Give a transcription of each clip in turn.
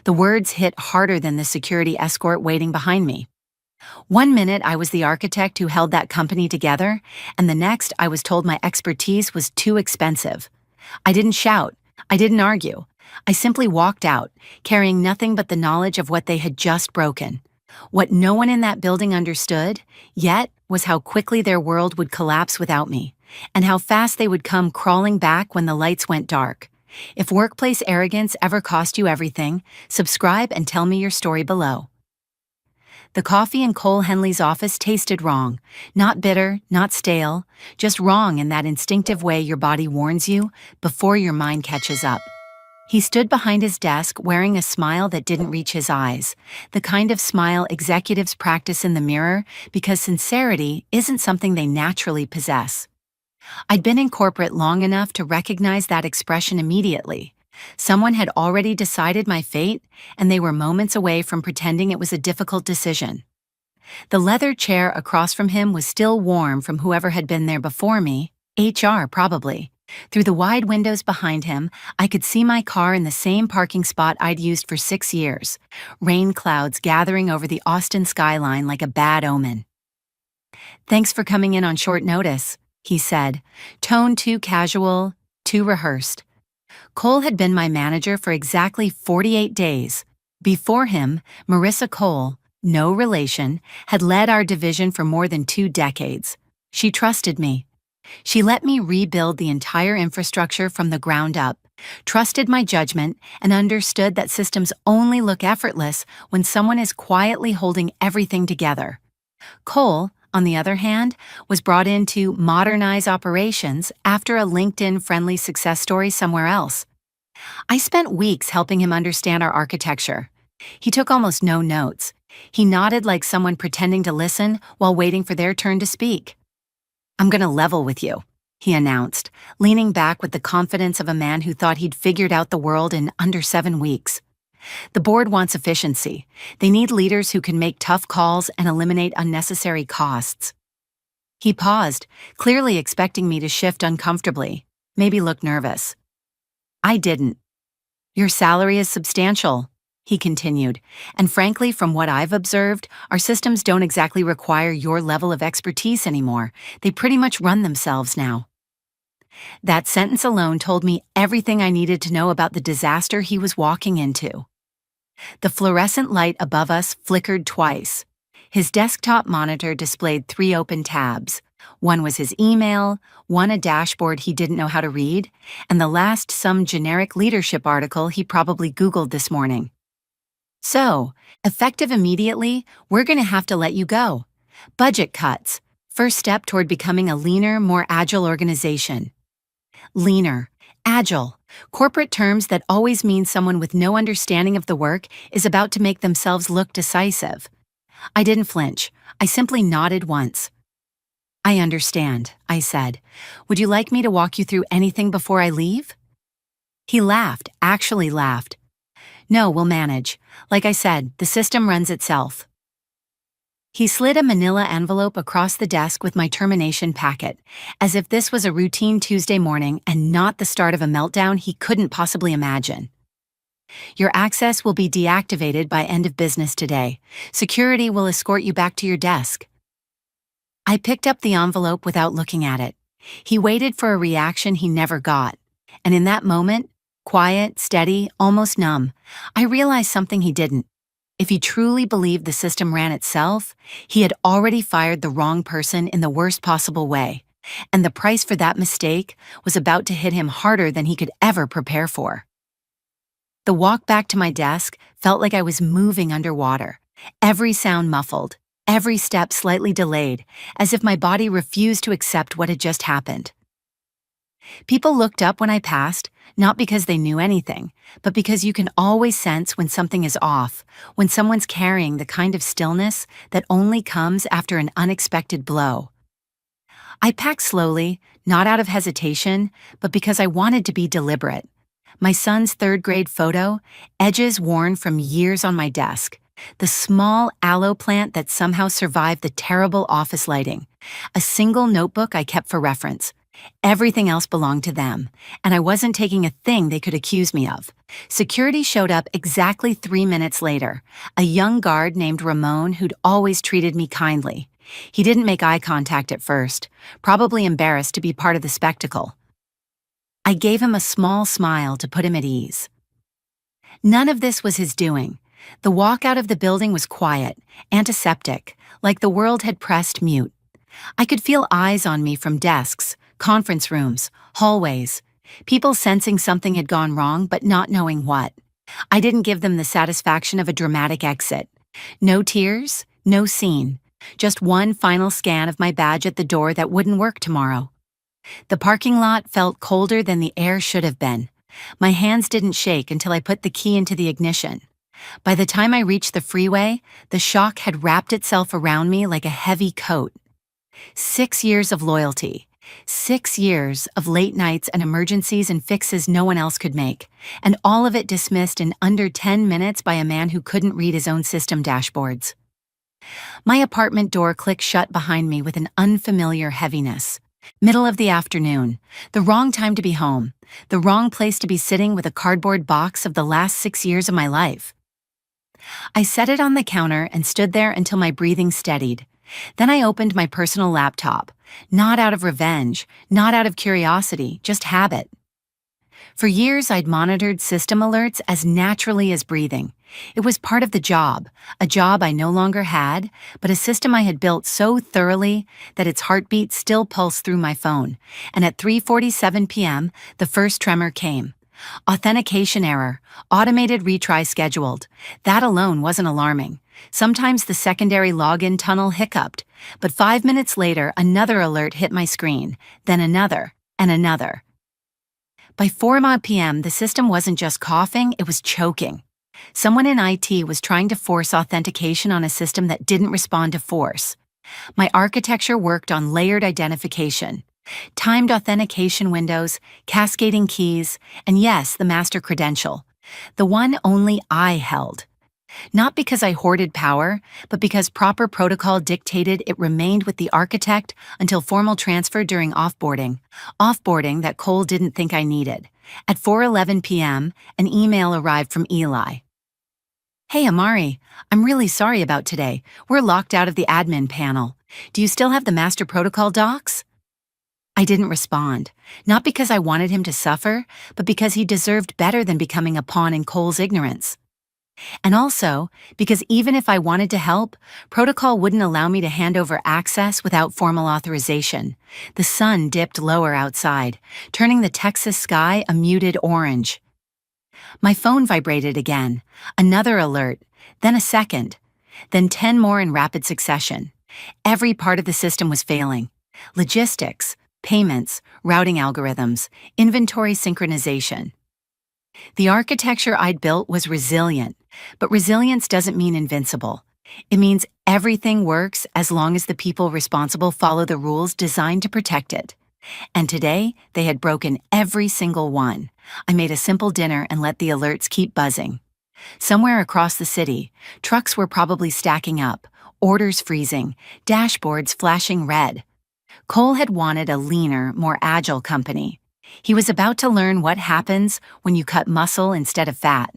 The words hit harder than the security escort waiting behind me. One minute I was the architect who held that company together, and the next I was told my expertise was too expensive. I didn't shout. I didn't argue. I simply walked out, carrying nothing but the knowledge of what they had just broken. What no one in that building understood, yet, was how quickly their world would collapse without me, and how fast they would come crawling back when the lights went dark. If workplace arrogance ever cost you everything, subscribe and tell me your story below. The coffee in Cole Henley's office tasted wrong. Not bitter, not stale, just wrong in that instinctive way your body warns you before your mind catches up. He stood behind his desk wearing a smile that didn't reach his eyes, the kind of smile executives practice in the mirror because sincerity isn't something they naturally possess. I'd been in corporate long enough to recognize that expression immediately. Someone had already decided my fate, and they were moments away from pretending it was a difficult decision. The leather chair across from him was still warm from whoever had been there before me, HR probably. Through the wide windows behind him, I could see my car in the same parking spot I'd used for 6 years, rain clouds gathering over the Austin skyline like a bad omen. "Thanks for coming in on short notice," he said, tone too casual, too rehearsed. Cole had been my manager for exactly 48 days. Before him, Marissa Cole, no relation, had led our division for more than 2 decades. She trusted me. She let me rebuild the entire infrastructure from the ground up, trusted my judgment, and understood that systems only look effortless when someone is quietly holding everything together. Cole, on the other hand, was brought in to modernize operations after a LinkedIn-friendly success story somewhere else. I spent weeks helping him understand our architecture. He took almost no notes. He nodded like someone pretending to listen while waiting for their turn to speak. "I'm gonna level with you," he announced, leaning back with the confidence of a man who thought he'd figured out the world in under 7 weeks. "The board wants efficiency. They need leaders who can make tough calls and eliminate unnecessary costs." He paused, clearly expecting me to shift uncomfortably, maybe look nervous. I didn't. "Your salary is substantial," he continued, "and frankly, from what I've observed, our systems don't exactly require your level of expertise anymore. They pretty much run themselves now." That sentence alone told me everything I needed to know about the disaster he was walking into. The fluorescent light above us flickered twice. His desktop monitor displayed 3 open tabs. One was his email, one a dashboard he didn't know how to read, and the last some generic leadership article he probably Googled this morning. "So, effective immediately, we're going to have to let you go. Budget cuts. First step toward becoming a leaner, more agile organization." Leaner, agile, corporate terms that always mean someone with no understanding of the work is about to make themselves look decisive. I didn't flinch. I simply nodded once. "I understand," I said. "Would you like me to walk you through anything before I leave?" He laughed, actually laughed. "No, we'll manage. Like I said, the system runs itself." He slid a manila envelope across the desk with my termination packet, as if this was a routine Tuesday morning and not the start of a meltdown he couldn't possibly imagine. "Your access will be deactivated by end of business today. Security will escort you back to your desk." I picked up the envelope without looking at it. He waited for a reaction he never got, and in that moment, quiet, steady, almost numb, I realized something he didn't. If he truly believed the system ran itself, he had already fired the wrong person in the worst possible way, and the price for that mistake was about to hit him harder than he could ever prepare for. The walk back to my desk felt like I was moving underwater, every sound muffled, every step slightly delayed, as if my body refused to accept what had just happened. People looked up when I passed, not because they knew anything, but because you can always sense when something is off, when someone's carrying the kind of stillness that only comes after an unexpected blow. I packed slowly, not out of hesitation, but because I wanted to be deliberate. My son's 3rd-grade photo, edges worn from years on my desk, the small aloe plant that somehow survived the terrible office lighting, a single notebook I kept for reference, Everything else belonged to them, and I wasn't taking a thing they could accuse me of. Security showed up exactly 3 minutes later, a young guard named Ramon who'd always treated me kindly. He didn't make eye contact at first, probably embarrassed to be part of the spectacle. I gave him a small smile to put him at ease. None of this was his doing. The walk out of the building was quiet, antiseptic, like the world had pressed mute. I could feel eyes on me from desks, conference rooms, hallways, people sensing something had gone wrong but not knowing what. I didn't give them the satisfaction of a dramatic exit. No tears, no scene, just one final scan of my badge at the door that wouldn't work tomorrow. The parking lot felt colder than the air should have been. My hands didn't shake until I put the key into the ignition. By the time I reached the freeway, the shock had wrapped itself around me like a heavy coat. 6 years of loyalty. 6 years of late nights and emergencies and fixes no one else could make, and all of it dismissed in under 10 minutes by a man who couldn't read his own system dashboards. My apartment door clicked shut behind me with an unfamiliar heaviness. Middle of the afternoon, the wrong time to be home, the wrong place to be sitting with a cardboard box of the last 6 years of my life. I set it on the counter and stood there until my breathing steadied. Then I opened my personal laptop, not out of revenge, not out of curiosity, just habit. For years, I'd monitored system alerts as naturally as breathing. It was part of the job, a job I no longer had, but a system I had built so thoroughly that its heartbeat still pulsed through my phone. And at 3:47 p.m., the first tremor came. Authentication error, automated retry scheduled. That alone wasn't alarming. Sometimes the secondary login tunnel hiccuped, but 5 minutes later, another alert hit my screen, then another, and another. By 4 p.m., the system wasn't just coughing, it was choking. Someone in IT was trying to force authentication on a system that didn't respond to force. My architecture worked on layered identification, timed authentication windows, cascading keys, and yes, the master credential, the one only I held. Not because I hoarded power, but because proper protocol dictated it remained with the architect until formal transfer during offboarding that Cole didn't think I needed. At 4:11 p.m., an email arrived from Eli. "Hey Amari, I'm really sorry about today. We're locked out of the admin panel. Do you still have the master protocol docs?" I didn't respond, not because I wanted him to suffer, but because he deserved better than becoming a pawn in Cole's ignorance. And also, because even if I wanted to help, protocol wouldn't allow me to hand over access without formal authorization. The sun dipped lower outside, turning the Texas sky a muted orange. My phone vibrated again, another alert, then a second, then 10 more in rapid succession. Every part of the system was failing. Logistics, payments, routing algorithms, inventory synchronization. The architecture I'd built was resilient, but resilience doesn't mean invincible. It means everything works as long as the people responsible follow the rules designed to protect it. And today, they had broken every single one. I made a simple dinner and let the alerts keep buzzing. Somewhere across the city, trucks were probably stacking up, orders freezing, dashboards flashing red. Cole had wanted a leaner, more agile company. He was about to learn what happens when you cut muscle instead of fat.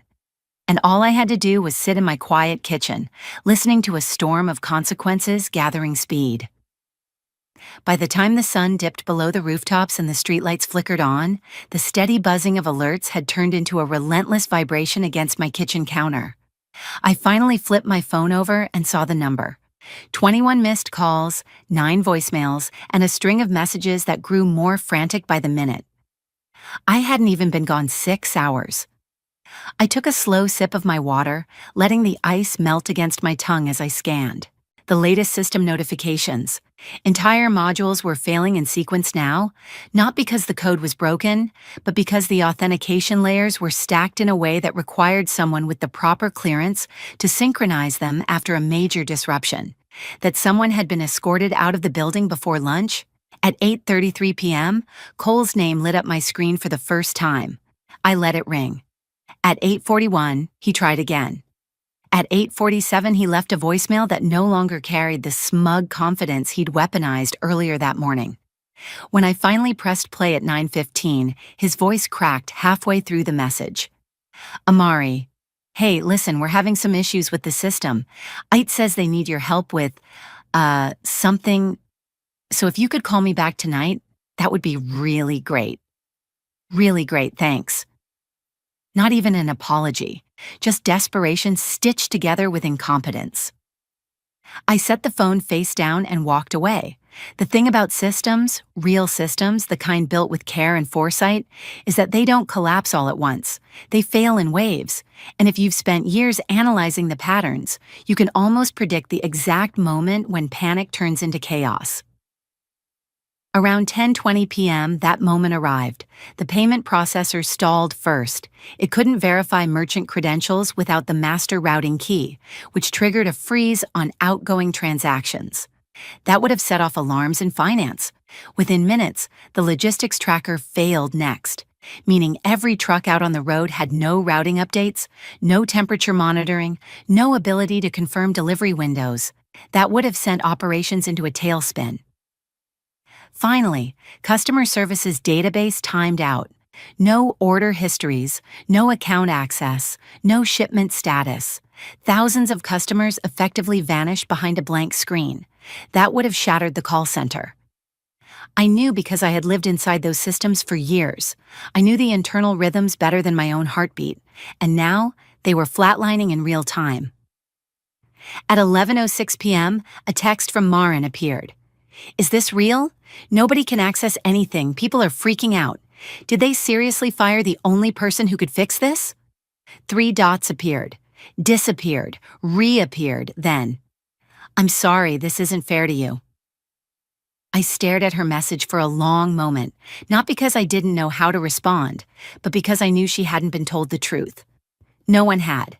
And all I had to do was sit in my quiet kitchen, listening to a storm of consequences gathering speed. By the time the sun dipped below the rooftops and the streetlights flickered on, the steady buzzing of alerts had turned into a relentless vibration against my kitchen counter. I finally flipped my phone over and saw the number. 21 missed calls, 9 voicemails, and a string of messages that grew more frantic by the minute. I hadn't even been gone 6 hours. I took a slow sip of my water, letting the ice melt against my tongue as I scanned. The latest system notifications. Entire modules were failing in sequence now, not because the code was broken, but because the authentication layers were stacked in a way that required someone with the proper clearance to synchronize them after a major disruption. That someone had been escorted out of the building before lunch. At 8:33 p.m., Cole's name lit up my screen for the first time. I let it ring. At 8:41, he tried again. At 8:47, he left a voicemail that no longer carried the smug confidence he'd weaponized earlier that morning. When I finally pressed play at 9:15, his voice cracked halfway through the message. Amari, hey, listen, we're having some issues with the system. IT says they need your help with, something. So if you could call me back tonight, that would be really great. Really great, thanks. Not even an apology, just desperation stitched together with incompetence. I set the phone face down and walked away. The thing about systems, real systems, the kind built with care and foresight, is that they don't collapse all at once. They fail in waves. And if you've spent years analyzing the patterns, you can almost predict the exact moment when panic turns into chaos. Around 10:20 p.m., that moment arrived. The payment processor stalled first. It couldn't verify merchant credentials without the master routing key, which triggered a freeze on outgoing transactions. That would have set off alarms in finance. Within minutes, the logistics tracker failed next, meaning every truck out on the road had no routing updates, no temperature monitoring, no ability to confirm delivery windows. That would have sent operations into a tailspin. Finally, customer service's database timed out. No order histories, no account access, no shipment status. Thousands of customers effectively vanished behind a blank screen. That would have shattered the call center. I knew because I had lived inside those systems for years. I knew the internal rhythms better than my own heartbeat, and now they were flatlining in real time. At 11:06 p.m., a text from Marin appeared. Is this real? Nobody can access anything. People are freaking out. Did they seriously fire the only person who could fix this? 3 dots appeared, disappeared, reappeared, then. I'm sorry, this isn't fair to you. I stared at her message for a long moment, not because I didn't know how to respond, but because I knew she hadn't been told the truth. No one had.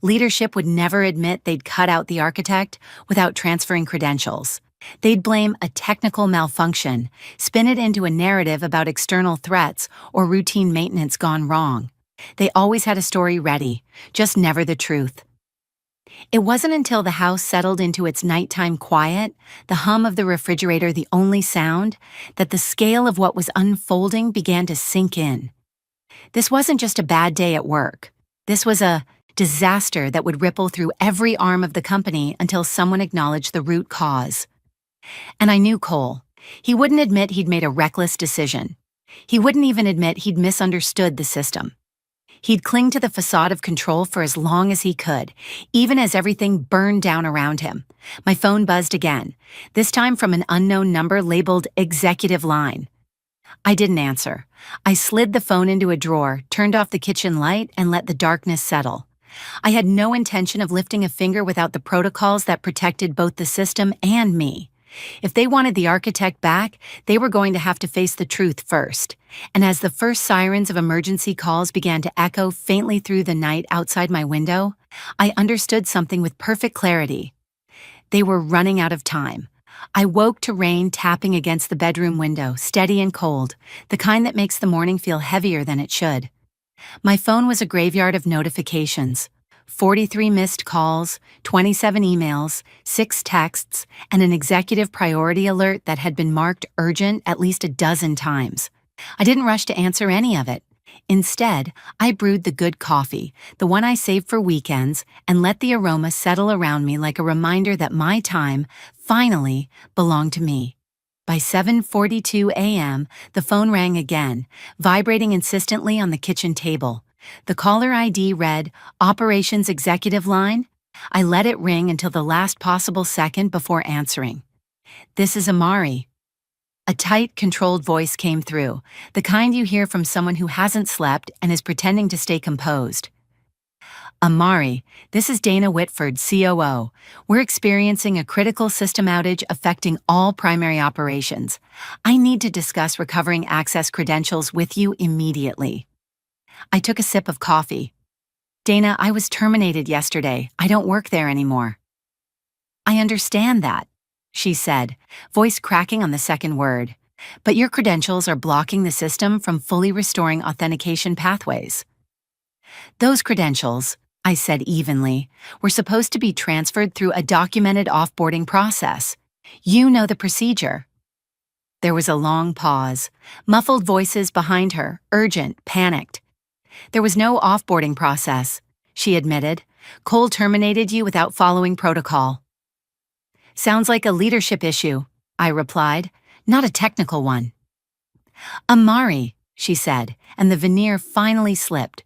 Leadership would never admit they'd cut out the architect without transferring credentials. They'd blame a technical malfunction, spin it into a narrative about external threats or routine maintenance gone wrong. They always had a story ready, just never the truth. It wasn't until the house settled into its nighttime quiet, the hum of the refrigerator the only sound, that the scale of what was unfolding began to sink in. This wasn't just a bad day at work. This was a disaster that would ripple through every arm of the company until someone acknowledged the root cause. And I knew Cole. He wouldn't admit he'd made a reckless decision. He wouldn't even admit he'd misunderstood the system. He'd cling to the facade of control for as long as he could, even as everything burned down around him. My phone buzzed again, this time from an unknown number labeled Executive Line. I didn't answer. I slid the phone into a drawer, turned off the kitchen light, and let the darkness settle. I had no intention of lifting a finger without the protocols that protected both the system and me. If they wanted the architect back, they were going to have to face the truth first. And as the first sirens of emergency calls began to echo faintly through the night outside my window, I understood something with perfect clarity. They were running out of time. I woke to rain tapping against the bedroom window, steady and cold, the kind that makes the morning feel heavier than it should. My phone was a graveyard of notifications. 43 missed calls, 27 emails, 6 texts, and an executive priority alert that had been marked urgent at least a dozen times. I didn't rush to answer any of it. Instead, I brewed the good coffee, the one I saved for weekends, and let the aroma settle around me like a reminder that my time, finally, belonged to me. By 7:42 a.m., the phone rang again, vibrating insistently on the kitchen table. The caller ID read, Operations Executive Line. I let it ring until the last possible second before answering. This is Amari. A tight, controlled voice came through, the kind you hear from someone who hasn't slept and is pretending to stay composed. Amari, this is Dana Whitford, COO. We're experiencing a critical system outage affecting all primary operations. I need to discuss recovering access credentials with you immediately. I took a sip of coffee. Dana, I was terminated yesterday. I don't work there anymore. I understand that, she said, voice cracking on the second word. But your credentials are blocking the system from fully restoring authentication pathways. Those credentials, I said evenly, were supposed to be transferred through a documented offboarding process. You know the procedure. There was a long pause. Muffled voices behind her, urgent, panicked. There was no offboarding process, she admitted. Cole terminated you without following protocol. Sounds like a leadership issue, I replied, not a technical one. Amari, she said, and the veneer finally slipped.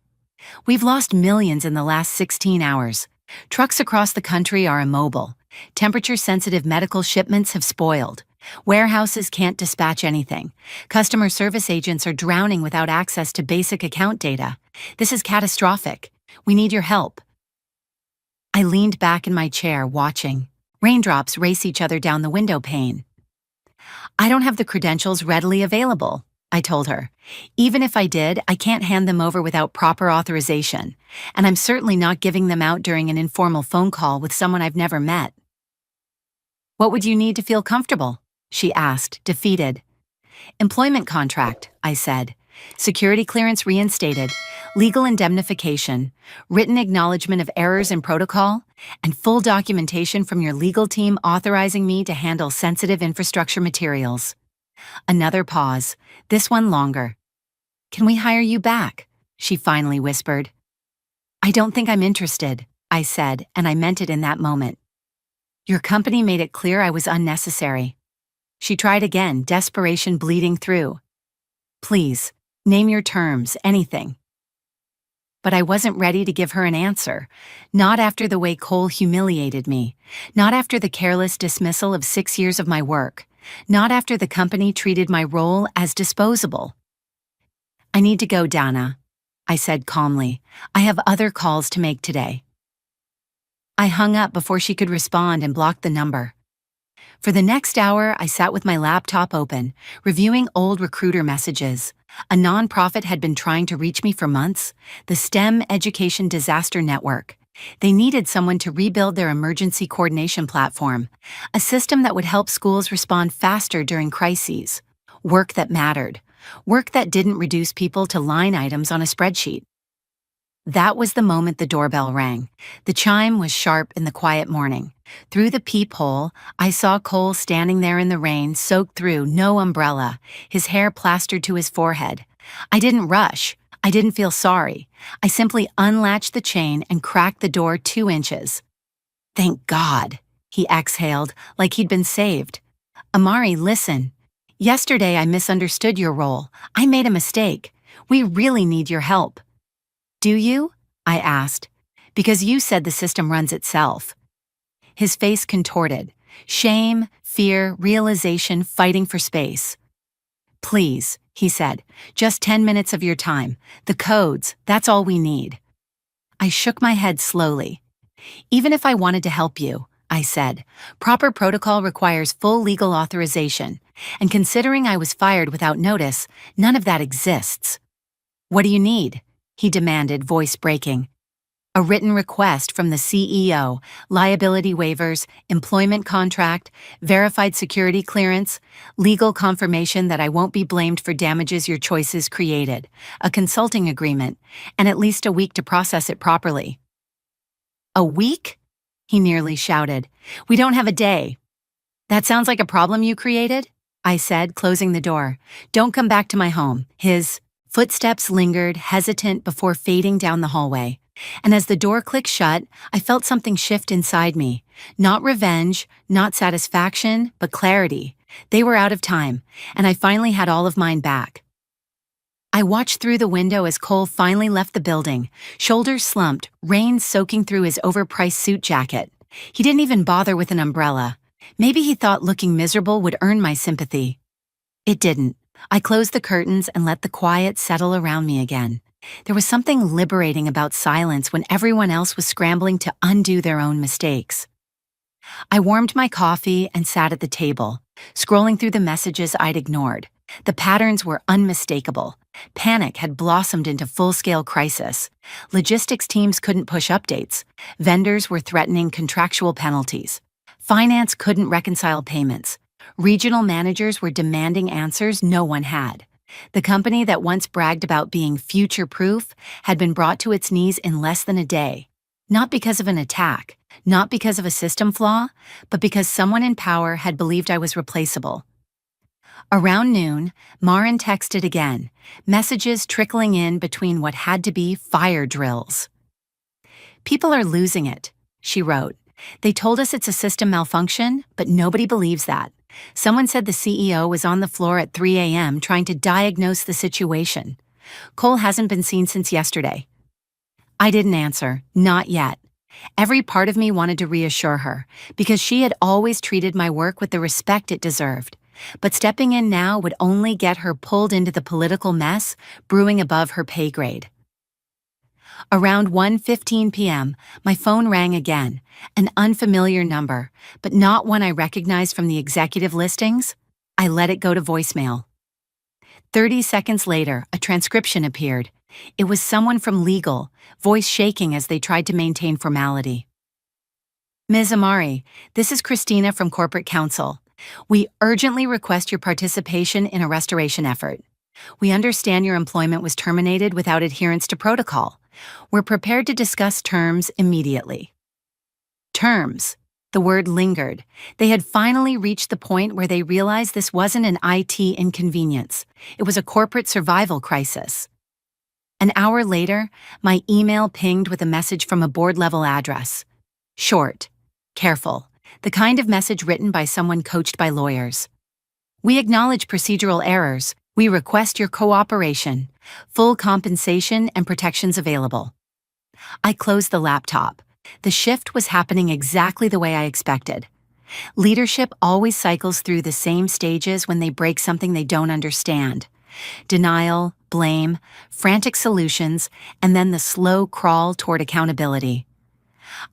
We've lost millions in the last 16 hours. Trucks across the country are immobile. Temperature-sensitive medical shipments have spoiled. Warehouses can't dispatch anything. Customer service agents are drowning without access to basic account data. This is catastrophic. We need your help. I leaned back in my chair, watching. Raindrops race each other down the window pane. I don't have the credentials readily available, I told her. Even if I did, I can't hand them over without proper authorization, and I'm certainly not giving them out during an informal phone call with someone I've never met. What would you need to feel comfortable? She asked, defeated. Employment contract, I said. Security clearance reinstated, legal indemnification, written acknowledgement of errors in protocol, and full documentation from your legal team authorizing me to handle sensitive infrastructure materials. Another pause, this one longer. Can we hire you back? She finally whispered. I don't think I'm interested, I said, and I meant it in that moment. Your company made it clear I was unnecessary. She tried again, desperation bleeding through. Please, name your terms, anything. But I wasn't ready to give her an answer, not after the way Cole humiliated me, not after the careless dismissal of 6 years of my work, not after the company treated my role as disposable. I need to go, Dana, I said calmly. I have other calls to make today. I hung up before she could respond and blocked the number. For the next hour, I sat with my laptop open, reviewing old recruiter messages. A nonprofit had been trying to reach me for months, the STEM Education Disaster Network. They needed someone to rebuild their emergency coordination platform, a system that would help schools respond faster during crises. Work that mattered. Work that didn't reduce people to line items on a spreadsheet. That was the moment the doorbell rang. The chime was sharp in the quiet morning. Through the peephole, I saw Cole standing there in the rain, soaked through, no umbrella, his hair plastered to his forehead. I didn't rush. I didn't feel sorry. I simply unlatched the chain and cracked the door 2 inches. Thank God, he exhaled, like he'd been saved. Amari, listen. Yesterday I misunderstood your role. I made a mistake. We really need your help. Do you? I asked. Because you said the system runs itself. His face contorted. Shame, fear, realization, fighting for space. Please, he said, just 10 minutes of your time. The codes, that's all we need. I shook my head slowly. Even if I wanted to help you, I said, proper protocol requires full legal authorization, and considering I was fired without notice, none of that exists. What do you need? He demanded, voice breaking. A written request from the CEO, liability waivers, employment contract, verified security clearance, legal confirmation that I won't be blamed for damages your choices created, a consulting agreement, and at least a week to process it properly. A week? He nearly shouted. We don't have a day. That sounds like a problem you created, I said, closing the door. Don't come back to my home. His footsteps lingered, hesitant before fading down the hallway. And as the door clicked shut, I felt something shift inside me. Not revenge, not satisfaction, but clarity. They were out of time, and I finally had all of mine back. I watched through the window as Cole finally left the building, shoulders slumped, rain soaking through his overpriced suit jacket. He didn't even bother with an umbrella. Maybe he thought looking miserable would earn my sympathy. It didn't. I closed the curtains and let the quiet settle around me again. There was something liberating about silence when everyone else was scrambling to undo their own mistakes. I warmed my coffee and sat at the table, scrolling through the messages I'd ignored. The patterns were unmistakable. Panic had blossomed into full-scale crisis. Logistics teams couldn't push updates. Vendors were threatening contractual penalties. Finance couldn't reconcile payments. Regional managers were demanding answers no one had. The company that once bragged about being future-proof had been brought to its knees in less than a day. Not because of an attack, not because of a system flaw, but because someone in power had believed I was replaceable. Around noon, Marin texted again, messages trickling in between what had to be fire drills. "People are losing it," she wrote. "They told us it's a system malfunction, but nobody believes that. Someone said the CEO was on the floor at 3 a.m. trying to diagnose the situation. Cole hasn't been seen since yesterday." I didn't answer, not yet. Every part of me wanted to reassure her, because she had always treated my work with the respect it deserved. But stepping in now would only get her pulled into the political mess brewing above her pay grade. Around 1:15 p.m., my phone rang again, an unfamiliar number, but not one I recognized from the executive listings. I let it go to voicemail. 30 seconds later, a transcription appeared. It was someone from legal, voice shaking as they tried to maintain formality. "Ms. Amari, this is Christina from Corporate Counsel. We urgently request your participation in a restoration effort. We understand your employment was terminated without adherence to protocol. We're prepared to discuss terms immediately." Terms. The word lingered. They had finally reached the point where they realized this wasn't an IT inconvenience. It was a corporate survival crisis. An hour later, my email pinged with a message from a board-level address. Short, careful, the kind of message written by someone coached by lawyers. "We acknowledge procedural errors. We request your cooperation. Full compensation and protections available." I closed the laptop. The shift was happening exactly the way I expected. Leadership always cycles through the same stages when they break something they don't understand. Denial, blame, frantic solutions, and then the slow crawl toward accountability.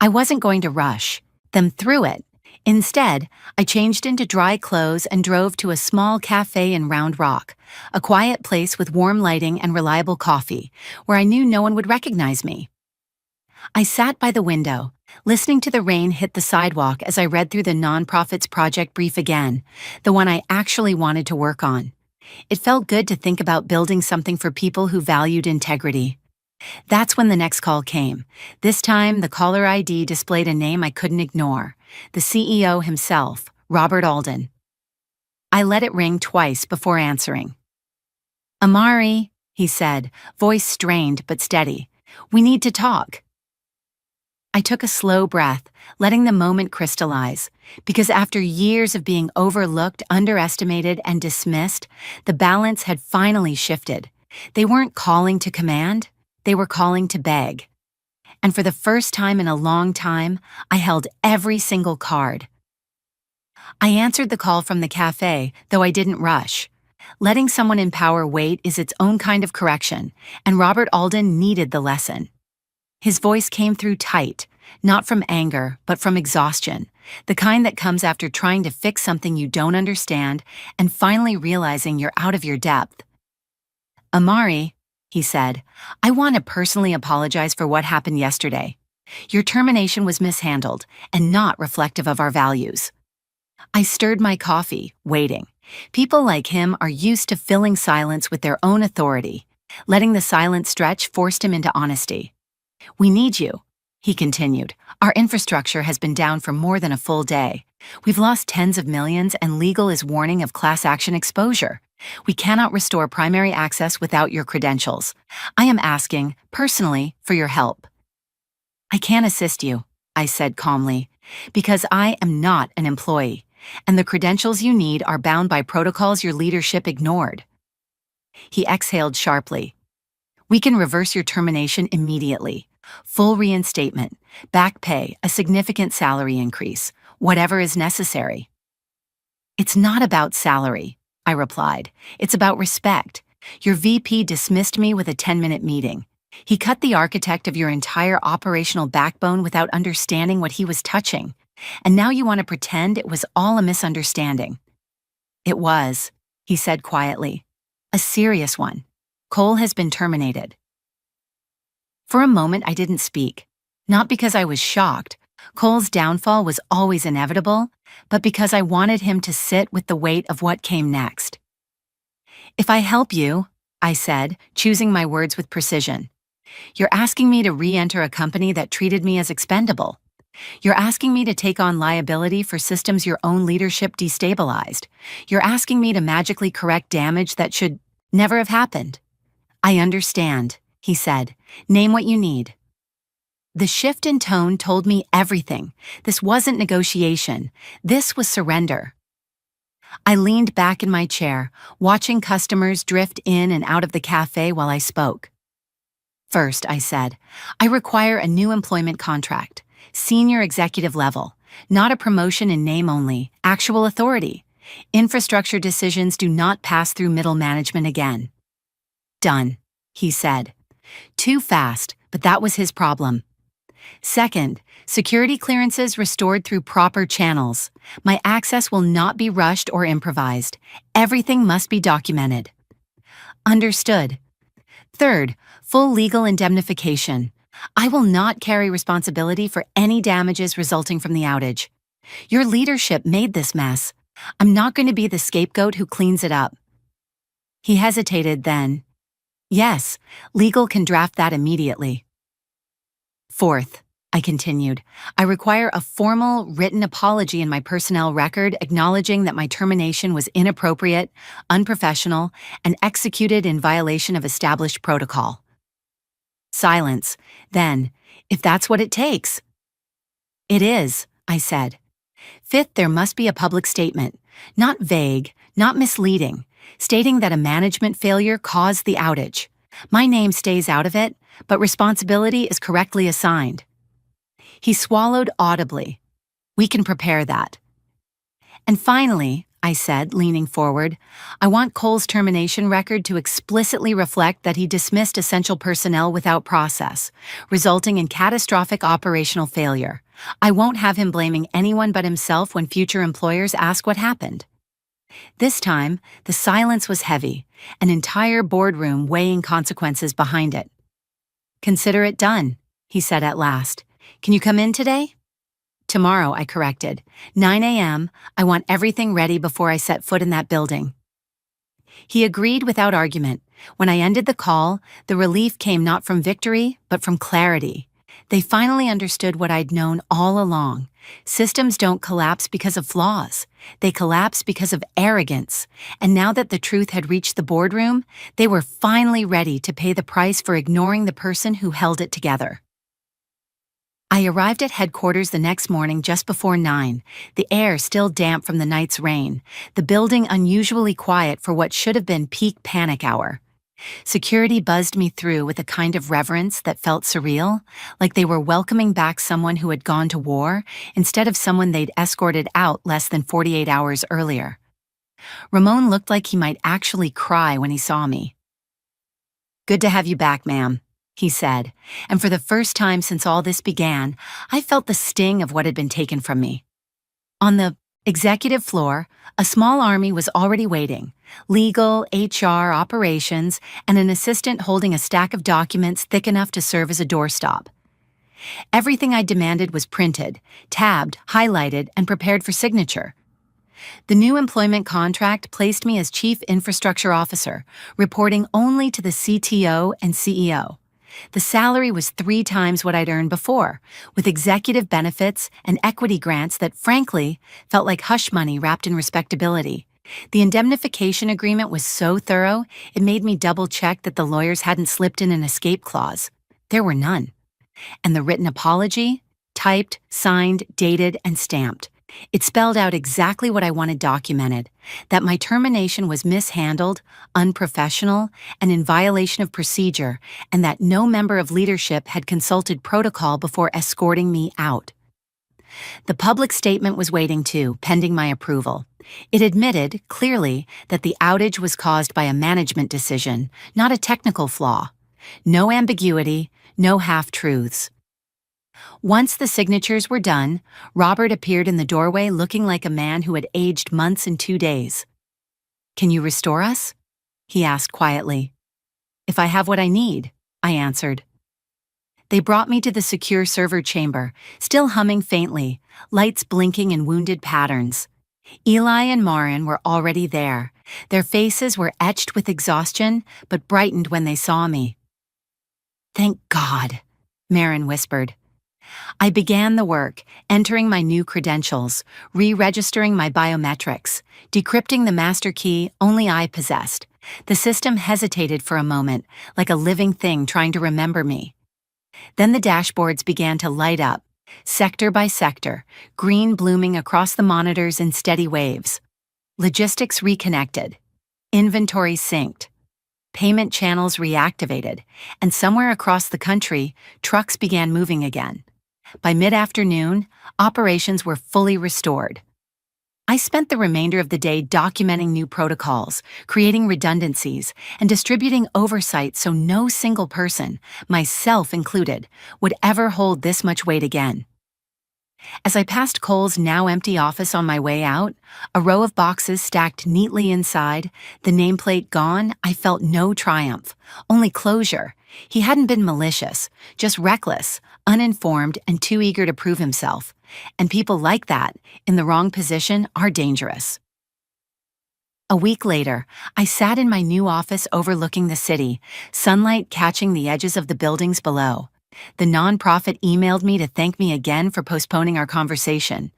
I wasn't going to rush them through it. Instead, I changed into dry clothes and drove to a small cafe in Round Rock, a quiet place with warm lighting and reliable coffee, where I knew no one would recognize me. I sat by the window, listening to the rain hit the sidewalk as I read through the nonprofit's project brief again, the one I actually wanted to work on. It felt good to think about building something for people who valued integrity. That's when the next call came. This time, the caller ID displayed a name I couldn't ignore: the CEO himself, Robert Alden. I let it ring twice before answering. "Amari," he said, voice strained but steady. "We need to talk." I took a slow breath, letting the moment crystallize, because after years of being overlooked, underestimated, and dismissed, the balance had finally shifted. They weren't calling to command, they were calling to beg. And for the first time in a long time, I held every single card. I answered the call from the cafe, though I didn't rush. Letting someone in power wait is its own kind of correction, and Robert Alden needed the lesson. His voice came through tight, not from anger, but from exhaustion, the kind that comes after trying to fix something you don't understand and finally realizing you're out of your depth. "Amari," he said, "I want to personally apologize for what happened yesterday. Your termination was mishandled and not reflective of our values." I stirred my coffee, waiting. People like him are used to filling silence with their own authority. Letting the silence stretch forced him into honesty. "We need you," he continued. "Our infrastructure has been down for more than a full day. We've lost tens of millions, and legal is warning of class action exposure. We cannot restore primary access without your credentials. I am asking, personally, for your help." "I can't assist you," I said calmly, "because I am not an employee, and the credentials you need are bound by protocols your leadership ignored." He exhaled sharply. "We can reverse your termination immediately. Full reinstatement, back pay, a significant salary increase, whatever is necessary." "It's not about salary," I replied. "It's about respect. Your VP dismissed me with a 10-minute meeting. He cut the architect of your entire operational backbone without understanding what he was touching. And now you want to pretend it was all a misunderstanding." "It was," he said quietly. "A serious one. Cole has been terminated." For a moment, I didn't speak. Not because I was shocked. Cole's downfall was always inevitable, but because I wanted him to sit with the weight of what came next. "If I help you," I said, choosing my words with precision, "you're asking me to re-enter a company that treated me as expendable. You're asking me to take on liability for systems your own leadership destabilized. You're asking me to magically correct damage that should never have happened. I understand, he said. Name what you need. The shift in tone told me everything. This wasn't negotiation. This was surrender. I leaned back in my chair, watching customers drift in and out of the cafe while I spoke. First, I said, I require a new employment contract, senior executive level, not a promotion in name only, actual authority. Infrastructure decisions do not pass through middle management again. Done, he said. Too fast, but that was his problem. Second, security clearances restored through proper channels. My access will not be rushed or improvised. Everything must be documented. Understood. Third, full legal indemnification. I will not carry responsibility for any damages resulting from the outage. Your leadership made this mess. I'm not going to be the scapegoat who cleans it up. He hesitated then. Yes, legal can draft that immediately. Fourth, I continued, I require a formal, written apology in my personnel record acknowledging that my termination was inappropriate, unprofessional, and executed in violation of established protocol. Silence. Then, if that's what it takes. It is, I said. Fifth, there must be a public statement, not vague, not misleading, stating that a management failure caused the outage. My name stays out of it, but responsibility is correctly assigned. He swallowed audibly. We can prepare that. And finally, I said, leaning forward, I want Cole's termination record to explicitly reflect that he dismissed essential personnel without process, resulting in catastrophic operational failure. I won't have him blaming anyone but himself when future employers ask what happened. This time, the silence was heavy, an entire boardroom weighing consequences behind it. Consider it done, he said at last. Can you come in today? Tomorrow, I corrected. 9 a.m., I want everything ready before I set foot in that building. He agreed without argument. When I ended the call, the relief came not from victory, but from clarity. They finally understood what I'd known all along. Systems don't collapse because of flaws. They collapse because of arrogance. And now that the truth had reached the boardroom, they were finally ready to pay the price for ignoring the person who held it together. I arrived at headquarters the next morning just before 9, the air still damp from the night's rain, the building unusually quiet for what should have been peak panic hour. Security buzzed me through with a kind of reverence that felt surreal, like they were welcoming back someone who had gone to war instead of someone they'd escorted out less than 48 hours earlier. Ramon looked like he might actually cry when he saw me. Good to have you back, ma'am, he said, and for the first time since all this began, I felt the sting of what had been taken from me. On the executive floor, a small army was already waiting, legal, HR, operations, and an assistant holding a stack of documents thick enough to serve as a doorstop. Everything I demanded was printed, tabbed, highlighted, and prepared for signature. The new employment contract placed me as Chief Infrastructure Officer, reporting only to the CTO and CEO. The salary was 3 times what I'd earned before, with executive benefits and equity grants that, frankly, felt like hush money wrapped in respectability. The indemnification agreement was so thorough, it made me double-check that the lawyers hadn't slipped in an escape clause. There were none. And the written apology? Typed, signed, dated, and stamped. It spelled out exactly what I wanted documented, that my termination was mishandled, unprofessional, and in violation of procedure, and that no member of leadership had consulted protocol before escorting me out. The public statement was waiting too, pending my approval. It admitted, clearly, that the outage was caused by a management decision, not a technical flaw. No ambiguity, no half-truths. Once the signatures were done, Robert appeared in the doorway looking like a man who had aged months in 2 days. "Can you restore us?" he asked quietly. "If I have what I need," I answered. They brought me to the secure server chamber, still humming faintly, lights blinking in wounded patterns. Eli and Marin were already there. Their faces were etched with exhaustion, but brightened when they saw me. "Thank God," Marin whispered. I began the work, entering my new credentials, re-registering my biometrics, decrypting the master key only I possessed. The system hesitated for a moment, like a living thing trying to remember me. Then the dashboards began to light up, sector by sector, green blooming across the monitors in steady waves. Logistics reconnected, inventory synced, payment channels reactivated, and somewhere across the country, trucks began moving again. By mid-afternoon, operations were fully restored. I spent the remainder of the day documenting new protocols, creating redundancies, and distributing oversight so no single person, myself included, would ever hold this much weight again. As I passed Cole's now empty office on my way out, a row of boxes stacked neatly inside, the nameplate gone, I felt no triumph, only closure. He hadn't been malicious, just reckless, uninformed, and too eager to prove himself. And people like that, in the wrong position, are dangerous. A week later, I sat in my new office overlooking the city, sunlight catching the edges of the buildings below. The nonprofit emailed me to thank me again for postponing our conversation.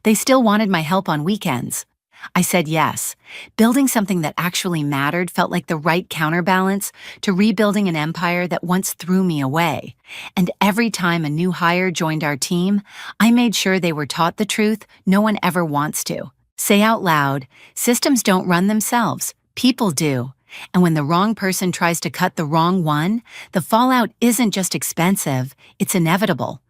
They still wanted my help on weekends. I said yes. Building something that actually mattered felt like the right counterbalance to rebuilding an empire that once threw me away. And every time a new hire joined our team, I made sure they were taught the truth no one ever wants to. Say out loud, systems don't run themselves, people do. And when the wrong person tries to cut the wrong one, the fallout isn't just expensive, it's inevitable.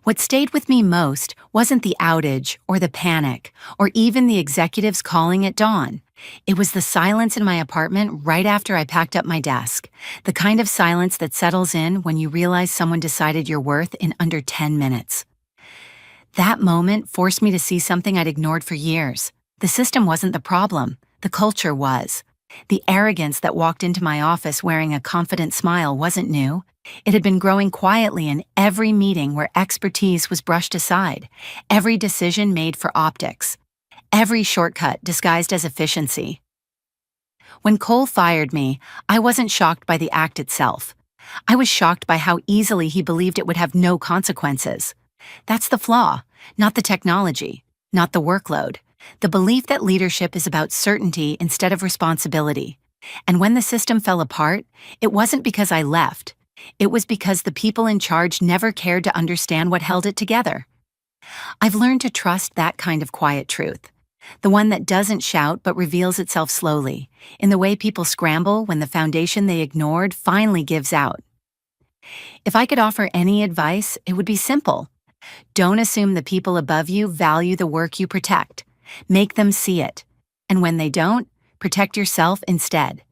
What stayed with me most wasn't the outage or the panic or even the executives calling at dawn. It was the silence in my apartment right after I packed up my desk, the kind of silence that settles in when you realize someone decided your worth in under 10 minutes. That moment forced me to see something I'd ignored for years. The system wasn't the problem, the culture was. The arrogance that walked into my office wearing a confident smile wasn't new. It had been growing quietly in every meeting where expertise was brushed aside, every decision made for optics, every shortcut disguised as efficiency. When Cole fired me, I wasn't shocked by the act itself. I was shocked by how easily he believed it would have no consequences. That's the flaw, not the technology, not the workload. The belief that leadership is about certainty instead of responsibility. And when the system fell apart, it wasn't because I left. It was because the people in charge never cared to understand what held it together. I've learned to trust that kind of quiet truth. The one that doesn't shout but reveals itself slowly, in the way people scramble when the foundation they ignored finally gives out. If I could offer any advice, it would be simple. Don't assume the people above you value the work you protect. Make them see it. And when they don't, protect yourself instead.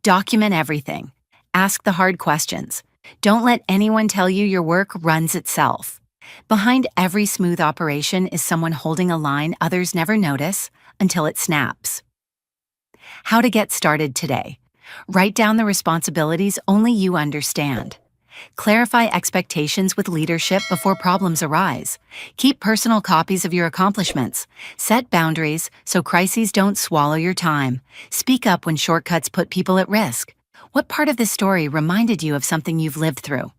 Document everything. Ask the hard questions. Don't let anyone tell you your work runs itself. Behind every smooth operation is someone holding a line others never notice until it snaps. How to get started today. Write down the responsibilities only you understand. Clarify expectations with leadership before problems arise. Keep personal copies of your accomplishments. Set boundaries so crises don't swallow your time. Speak up when shortcuts put people at risk. What part of this story reminded you of something you've lived through?